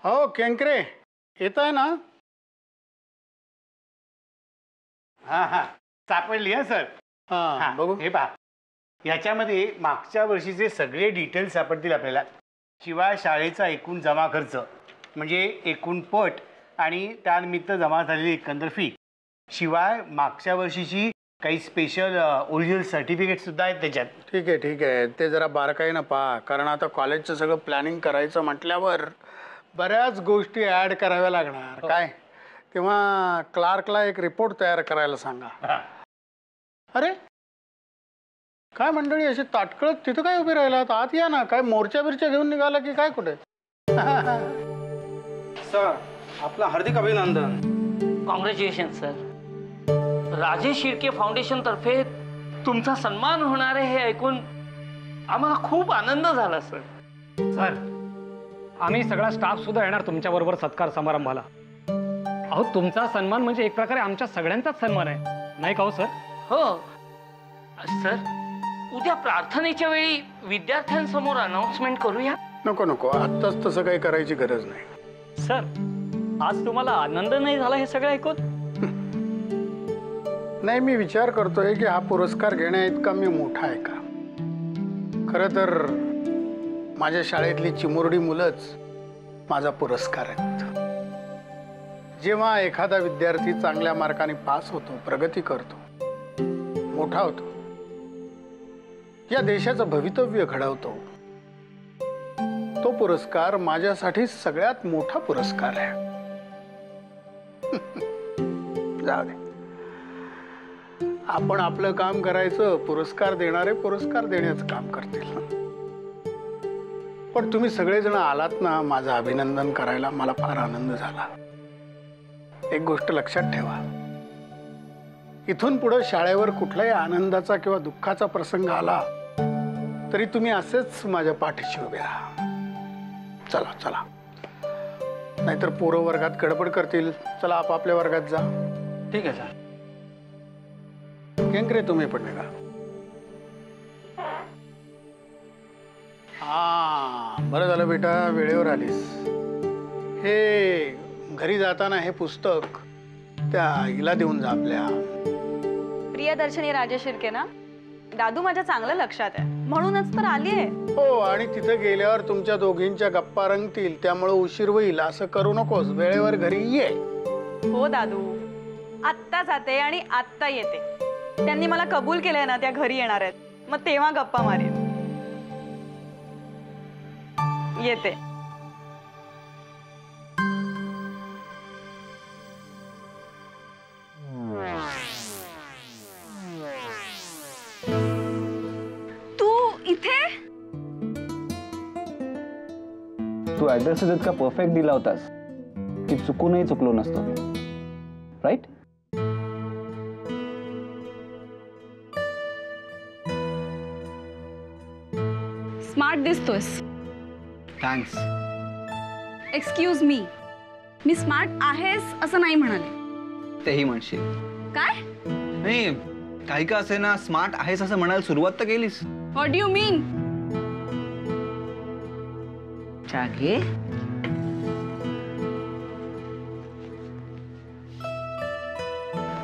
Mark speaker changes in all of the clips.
Speaker 1: हो केंकरे येत आहे ना?
Speaker 2: हा हा सापडली हा सर.
Speaker 1: हा बघू.
Speaker 2: हे पहा, याच्यामध्ये मागच्या वर्षीचे सगळे डिटेल्स सापडतील आपल्याला. शिवाय शाळेचा एकूण जमा खर्च म्हणजे एकूण पट आणि त्यानिमित्त जमा झालेली एकंदर फी. शिवाय मागच्या वर्षीची काही स्पेशल ओरिजिनल सर्टिफिकेट सुद्धा आहेत त्याच्यात.
Speaker 1: ठीक आहे ते जरा बारकाईनं पहा, कारण आता कॉलेजचं सगळं प्लॅनिंग करायचं म्हटल्यावर बऱ्याच गोष्टी ॲड कराव्या लागणार. काय तेव्हा क्लार्कला एक रिपोर्ट तयार करायला सांगा. अरे काय मंडळी अशी ताटकळत तिथं काय उभे राहिलात? आत या ना. काय मोर्चा बिरच्या घेऊन निघाला की काय कुठे?
Speaker 3: सर आपलं हार्दिक अभिनंदन.
Speaker 4: Congratulation sir. Rajesh Shirke foundation तर्फे तुमचा सन्मान होणार आहे हे ऐकून आम्हाला खूप आनंद झाला सर.
Speaker 5: सर आम्ही सगळा स्टाफ सुद्धा येणार तुमच्या बरोबर सत्कार समारंभाला. अहो तुमचा सन्मान म्हणजे एक प्रकारे आमच्या सगळ्यांचाच सन्मान आहे, नाही का हो सर?
Speaker 4: हो सर, उद्या प्रार्थनेच्या वेळी विद्यार्थ्यांसमोर अनाउन्समेंट करूया.
Speaker 1: नको आत्ताच तसं काही करायची गरज नाही.
Speaker 5: सर आज तुम्हाला आनंद नाही झाला हे सगळं ऐकून?
Speaker 1: नाही, मी विचार करतोय की हा पुरस्कार घेण्या इतका मी मोठा आहे का? खरं तर माझ्या शाळेतली चिमुरडी मुलंच माझा पुरस्कार आहेत. जेव्हा एखादा विद्यार्थी चांगल्या मार्काने पास होतो, प्रगती करतो, मोठा होतो, या देशाचं भवितव्य घडवतो, तो पुरस्कार माझ्यासाठी सगळ्यात मोठा पुरस्कार आहे. जाऊ दे, आपण आपलं काम करायचं, पुरस्कार देणारे पुरस्कार देण्याचं काम करतील. पण तुम्ही सगळेजण आलात ना माझं अभिनंदन करायला, मला फार आनंद झाला. एक गोष्ट लक्षात ठेवा, इथून पुढे शाळेवर कुठलाही आनंदाचा किंवा दुःखाचा प्रसंग आला तरी तुम्ही असेच माझ्या पाठीशी उभे राहा. चला चला, नाहीतर पोरं वर्गात गडबड करतील. चला आपापल्या वर्गात जा.
Speaker 3: ठीक आहे सर.
Speaker 1: केंकरे तुम्ही पण निघा. हा बरं झालं बेटा, वेळेवर आलीस. हे घरी जाताना हे पुस्तक त्या हिला देऊन जा, आपल्या
Speaker 6: प्रियदर्शनी राजेश शिर्के ना. दादू माझ्या चांगलं लक्षात आहे, म्हणूनच तर आली आहे.
Speaker 1: हो, आणि तिथे गेल्यावर तुमच्या दोघींच्या गप्पा रंगतील, त्यामुळे उशीर होईल. असं करू नकोस, वेळेवर घरी ये.
Speaker 6: हो दादू, आत्ता जाते आणि आत्ता येते. त्यांनी मला कबूल केलंय ना, त्या घरी येणार आहेत, मग तेव्हा गप्पा मारेन. येते. तू इथे?
Speaker 7: तू ऍड्रेस इतका परफेक्ट दिला होतास की चुकूनही चुकलो नसतो, राईट?
Speaker 6: स्मार्ट दिसतोस.
Speaker 7: थँक्स.
Speaker 6: एक्सक्यूज मी, मी स्मार्ट आहेस असं नाही म्हणाले.
Speaker 7: तेही म्हणशील.
Speaker 6: काय?
Speaker 7: नाही, काही का असे ना, स्मार्ट आहेस असं म्हणायला सुरुवात तर केलीस.
Speaker 6: व्हॉट डू यू मीन?
Speaker 8: जागे,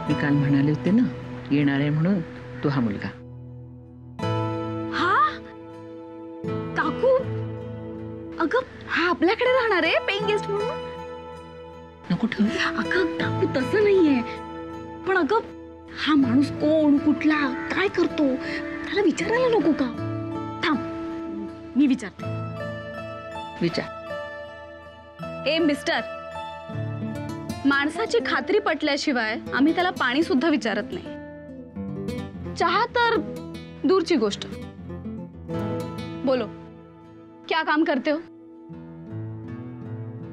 Speaker 8: मी काल म्हणाले होते ना येणार आहे म्हणून, तो हा मुलगा.
Speaker 6: हा काकू, अगं हा आपल्याकडे राहणार आहे पेइंग गेस्ट म्हणून?
Speaker 8: नको ठेव.
Speaker 6: अगं काकू तसं नाहीये, पण अगं हा माणूस कोण, कुठला, काय करतो त्याला विचारायला नको का? थांब मी विचारते.
Speaker 8: विचार.
Speaker 6: ए मिस्टर, माणसाची खात्री पटल्याशिवाय आम्ही त्याला पाणी सुद्धा विचारत नाही. चहा तर दूरची गोष्ट. बोलो, क्या काम करते हो?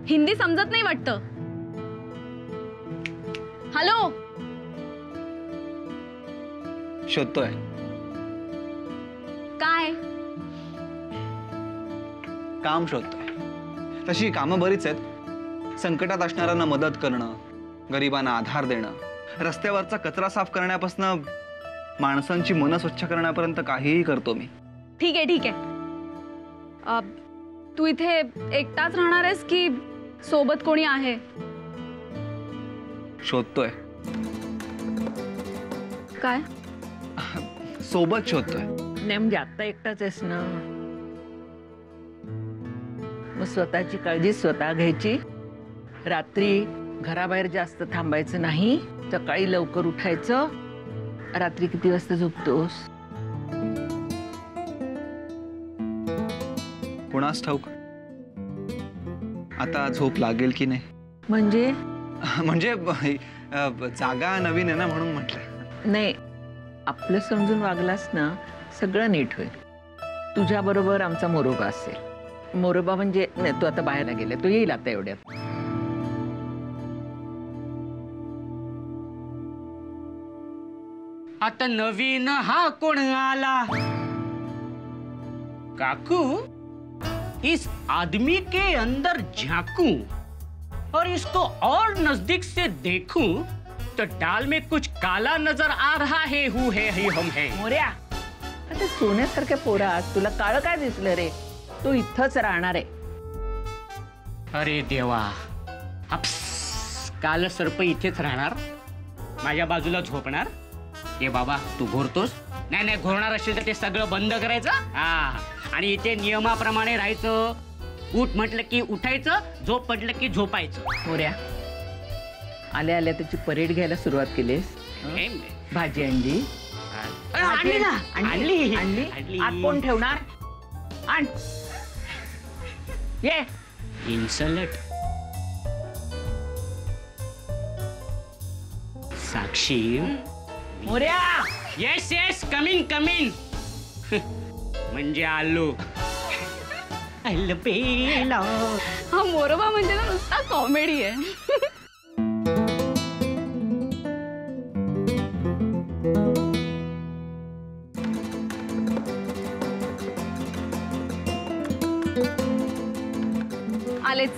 Speaker 6: हिंदी समजत नाही वाटतं. हॅलो.
Speaker 7: शोधतोय.
Speaker 6: काय
Speaker 7: काम शोधतोय. तशी कामं बरीच आहेत. संकटात असणाऱ्यांना मदत करणं, गरिबांना आधार देणं, रस्त्यावरचा कचरा साफ करण्यापासून माणसांची मन स्वच्छ करण्यापर्यंत काहीही करतो मी.
Speaker 6: ठीक आहे ठीक आहे. तू इथे एकटाच राहणार आहेस की सोबत कोणी आहे?
Speaker 7: शोधतोय.
Speaker 6: काय?
Speaker 7: सोबत शोधतोय.
Speaker 8: नाही म्हणजे आत्ता एकटाच आहेस ना, मग स्वतःची काळजी स्वतः घ्यायची. रात्री घराबाहेर जास्त थांबायचं नाही, सकाळी लवकर उठायचं. रात्री किती वाजता झोपतोस?
Speaker 7: कुणास ठाऊक आता झोप लागेल की नाही.
Speaker 8: म्हणजे
Speaker 7: म्हणजे जागा नवीन आहे ना म्हणून म्हटलं.
Speaker 8: नाही, आपलं समजून वागलास ना सगळं नीट होईल. तुझ्या बरोबर आमचा मोरोबा असेल. मोरोबा म्हणजे नाही, तो आता बाहेरला गेला, तो येईल आता एवढ्यात.
Speaker 9: आता नवीन हा कोण आला? काकू, इस आदमी के अंदर झांकूं और इसको और नजदीक से देखूं तो दाल में कुछ काला नजर आ रहा है. हु है ही हम है.
Speaker 8: मोऱ्या, आता सोन्यासारख्या पोरात तुला काळ काय दिसलं रे? तो इथंच राहणार आहे.
Speaker 9: अरे देवा, अप्स, काल सर्प इथेच राहणार, माझ्या बाजूला झोपणार. ए बाबा, तू घोरतोस? नाही नाही, घोरणार असेल तर ते सगळं बंद करायचं. हा, आणि इथे नियमाप्रमाणे राहायचं. उठ म्हटलं की उठायचं, झोप म्हटलं की झोपायचं.
Speaker 8: मोऱ्या, आल्या आल्या त्याची परेड घ्यायला सुरुवात केलीस. भाजी आणली.
Speaker 9: आणली ना, आणली
Speaker 8: आणली. आत कोण ठेवणार? आण. ये.
Speaker 9: इन्सलट. साक्षी.
Speaker 8: मोऱ्या,
Speaker 9: येस येस, कमिंग कमिंग. म्हणजे आलो. अलबेला.
Speaker 6: हा मोरोबा म्हणजे ना नुसता कॉमेडी आहे. आलेच.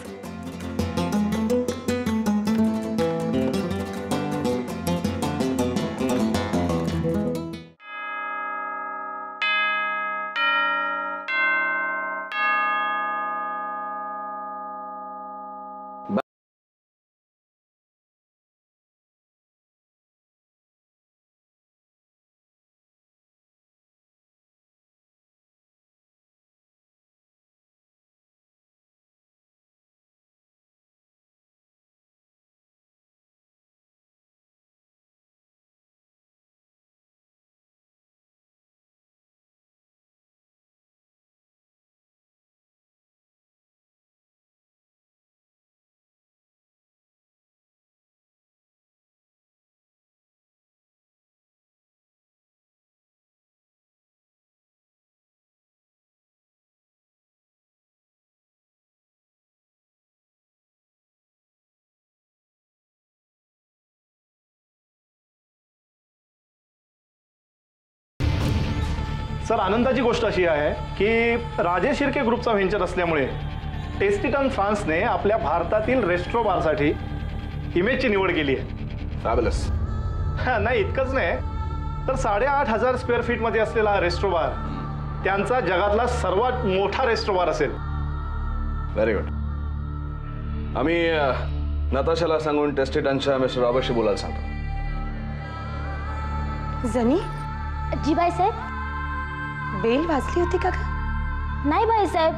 Speaker 10: सर, आनंदाची गोष्ट अशी आहे की राजेश शिर्के ग्रुपचा व्हेंचर असल्यामुळे टेस्टी टन फ्रान्सने आपल्या भारतातील रेस्ट्रो बारसाठी इमेजची निवड केली आहे. फॅबुलस. नाही, इतकंच नाही तर 8,500 स्क्वेअर फीटमध्ये असलेला हा रेस्ट्रो बार त्यांचा जगातला सर्वात मोठा रेस्ट्रो बार असेल.
Speaker 11: Very good. आम्ही नताशाला सांगून टेस्टी टनच्या मिस्टर रॉबर्टशी बोलायला सांगतो.
Speaker 12: जनी,
Speaker 13: जी बाईसाहेब.
Speaker 12: बेल वाजली होती का ग?
Speaker 13: नाही बाईसाहेब,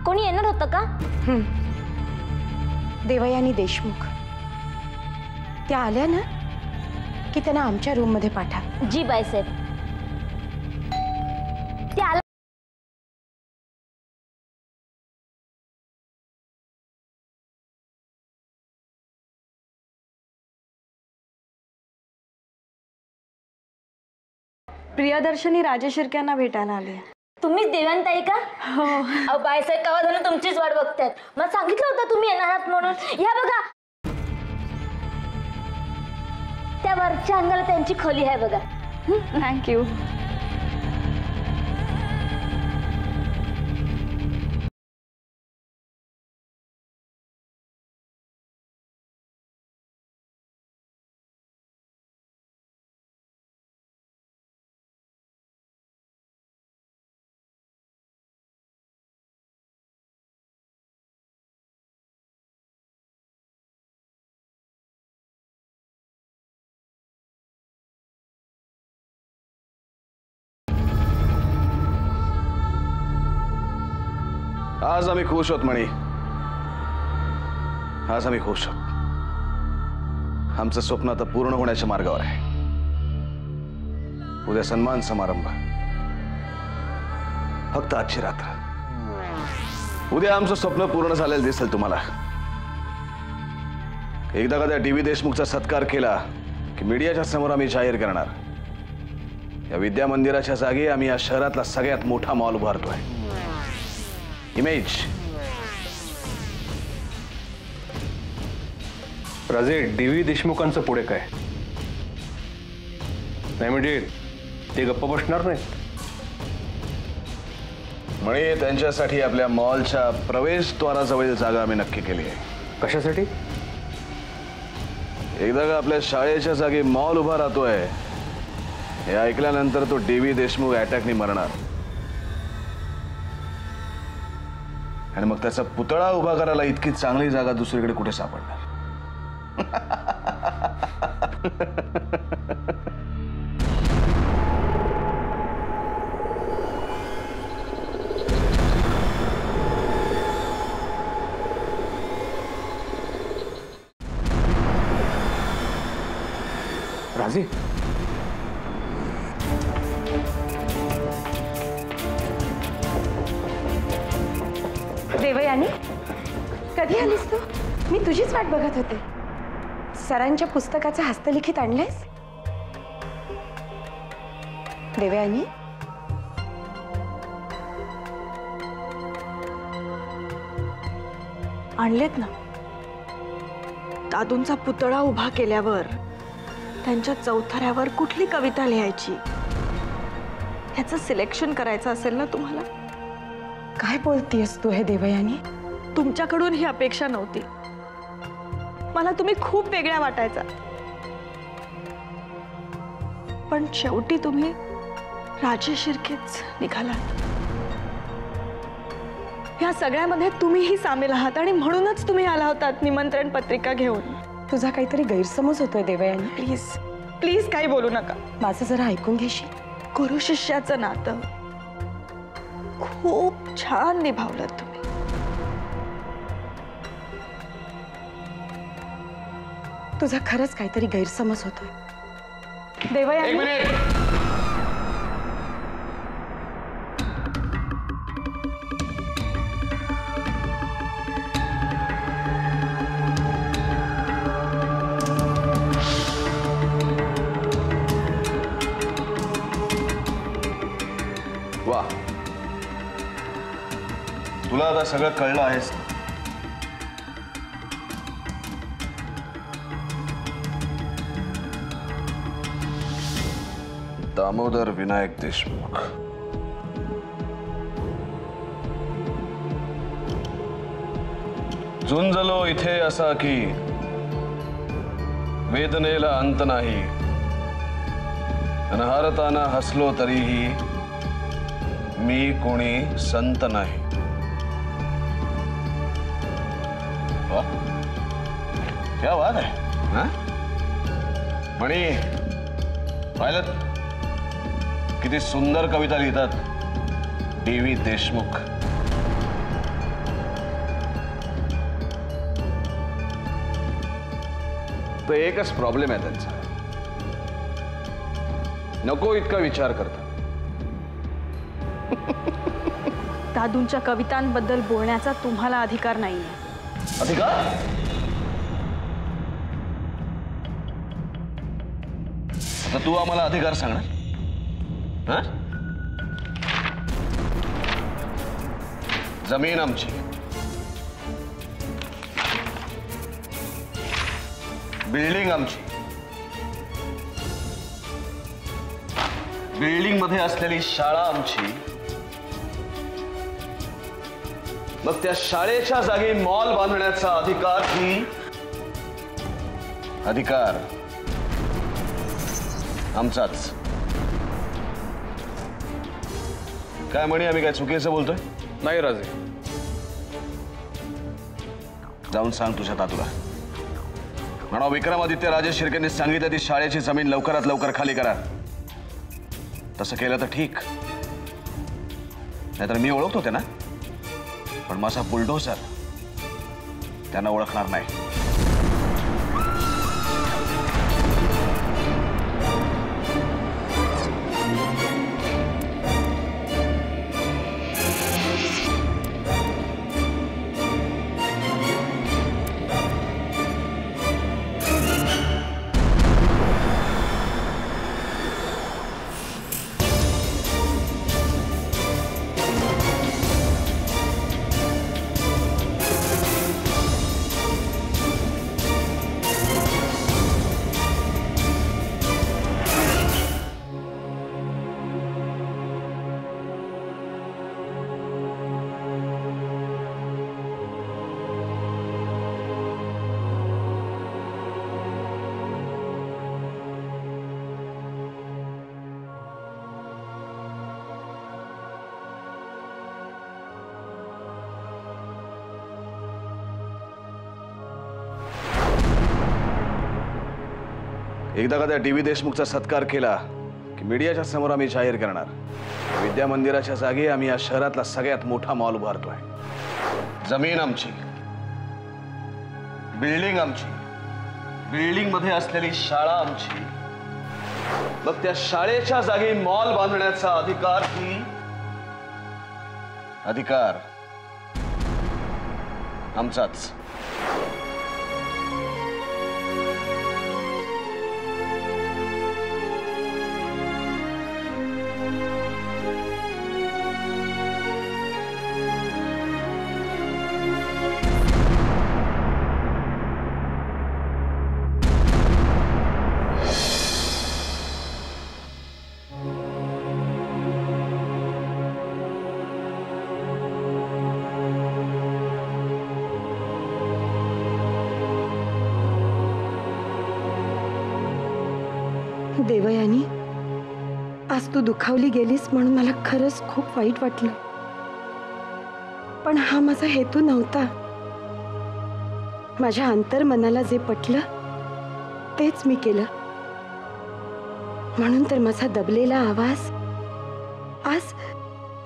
Speaker 13: कोणी येणार होतं का?
Speaker 12: देवयानी देशमुख. त्या आल्या ना की त्यांना आमच्या रूम मध्ये पाठवा.
Speaker 13: जी बाईसाहेब. त्या आल्या
Speaker 12: प्रियदर्शनी राजेश शिर्क्यांना भेटायला आली.
Speaker 13: तुम्हीच देवांताई का? हो. अहो बाईसाहेब, केव्हा जण तुमचीच वाट बघतात. मला सांगितलं होतं तुम्ही येणार आहात म्हणून. या बघा, त्या वरच्या अंगाला त्यांची खोली आहे बघा.
Speaker 6: थँक्यू.
Speaker 11: आज आम्ही खुश आहोत म्हणी. आज आम्ही खुश आहोत. आमचं स्वप्न आता पूर्ण होण्याच्या मार्गावर आहे. उद्या सन्मान समारंभ. फक्त आजची रात्र. उद्या आमचं स्वप्न पूर्ण झालेलं दिसेल तुम्हाला. एकदा का त्या डी.व्ही. देशमुखचा सत्कार केला की मीडियाच्या समोर आम्ही जाहीर करणार, या विद्या मंदिराच्या जागी आम्ही या शहरातला सगळ्यात मोठा मॉल उभारतोय. इमेज.
Speaker 10: राजे, डी.व्ही. देशमुखांचं पुढे काय? नाही म्हणजे ते गप्प बसणार नाहीत.
Speaker 11: म्हणजे त्यांच्यासाठी आपल्या मॉलच्या प्रवेशद्वाराजवळील जागा आम्ही नक्की केली आहे.
Speaker 10: कशासाठी?
Speaker 11: एकदा का आपल्या शाळेच्या जागी मॉल उभा राहतोय हे ऐकल्यानंतर तो डी.व्ही. देशमुख अटॅकनी मरणार आणि मग त्याचा पुतळा उभा करायला इतकी चांगली जागा दुसरीकडे कुठे सापडणार?
Speaker 10: राजे,
Speaker 12: देवयानी, कधी आलीस तू? मी तुझीच वाट बघत होते. सरांच्या पुस्तकाचं हस्तलिखित आणलंयस? देवयानी,
Speaker 14: आणलेत ना. दादूंचा पुतळा उभा केल्यावर त्यांच्या चौथऱ्यावर कुठली कविता लिहायची ह्याचं सिलेक्शन करायचं असेल ना तुम्हाला.
Speaker 12: काय बोलतीयस तू हे देवयानी?
Speaker 14: तुमच्याकडून ही अपेक्षा नव्हती. मला तुम्ही खूप वेगळ्या वाटायचा, पण शेवटी तुम्ही राजे शिर्केच निघालात. या सगळ्यामध्ये तुम्हीही सामील आहात आणि म्हणूनच तुम्ही आला होतात निमंत्रण पत्रिका घेऊन.
Speaker 12: तुझा काहीतरी गैरसमज होतोय देवयानी.
Speaker 14: प्लीज प्लीज काही बोलू नका.
Speaker 12: माझं जरा ऐकून घेशील?
Speaker 14: गुरु शिष्याचं नातं खूप छान निभावलं तुम्ही.
Speaker 12: तुझा खरंच काहीतरी गैरसमज होतोय
Speaker 14: देवयानी.
Speaker 11: एक मिनिट. वा, तुला आता सगळं कळलं आहेस. दामोदर विनायक देशमुख. झुंजलो इथे असा की वेदनेला अंत नाही, अनहारताना हसलो तरीही मी कोणी संत नाही. वाह, क्या बात आहे. हा? म्हणी पाहिलं किती सुंदर कविता लिहितात डी.व्ही. देशमुख. तर एकच प्रॉब्लेम आहे त्यांचा, नको इतका विचार करतात.
Speaker 14: दादूंच्या कवितांबद्दल बोलण्याचा तुम्हाला अधिकार नाहीये.
Speaker 11: अधिकार? तर तू आम्हाला अधिकार सांगणार? हा? जमीन आमची, बिल्डिंग आमची, बिल्डिंग मध्ये असलेली शाळा आमची, मग त्या शाळेच्या जागी मॉल बांधण्याचा अधिकार ही अधिकार आमचाच. काय म्हणे, आम्ही काय चुकीचं बोलतोय?
Speaker 10: नाही राजे.
Speaker 11: जाऊन सांग तुझ्या तातूला, म्हणा विक्रमादित्य राजे शिर्केंनी सांगितलं ती शाळेची जमीन लवकरात लवकर खाली करा. तसं केलं तर ठीक, नाहीतर मी ओळखतो ते ना. पण माझा बुलडोझर त्यांना ओळखणार नाही. एकदा का त्या डी.व्ही. देशमुखचा सत्कार केला की मीडियाच्या समोर आम्ही जाहीर करणार, विद्या मंदिराच्या जागी आम्ही या शहरातला सगळ्यात मोठा मॉल उभारतोय. जमीन आमची, बिल्डिंग आमची, बिल्डिंग मध्ये असलेली शाळा आमची, मग त्या शाळेच्या जागी मॉल बांधण्याचा अधिकार आमचाच.
Speaker 12: देवयानी, आज तू दुखावली गेलीस म्हणून मला खरंच खूप वाईट वाटलं. पण हा माझा हेतू नव्हता. माझ्या अंतर्मनाला जे पटलं तेच मी केलं. म्हणून तर माझा दबलेला आवाज आज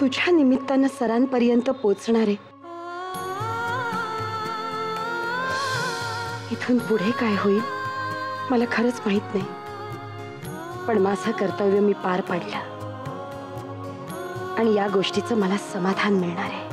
Speaker 12: तुझ्या निमित्तानं सरांपर्यंत पोचणार आहे. इथून पुढे काय होईल मला खरंच माहित नाही, पण माझं कर्तव्य मी पार पाडलं आणि या गोष्टीचं मला समाधान मिळणार आहे.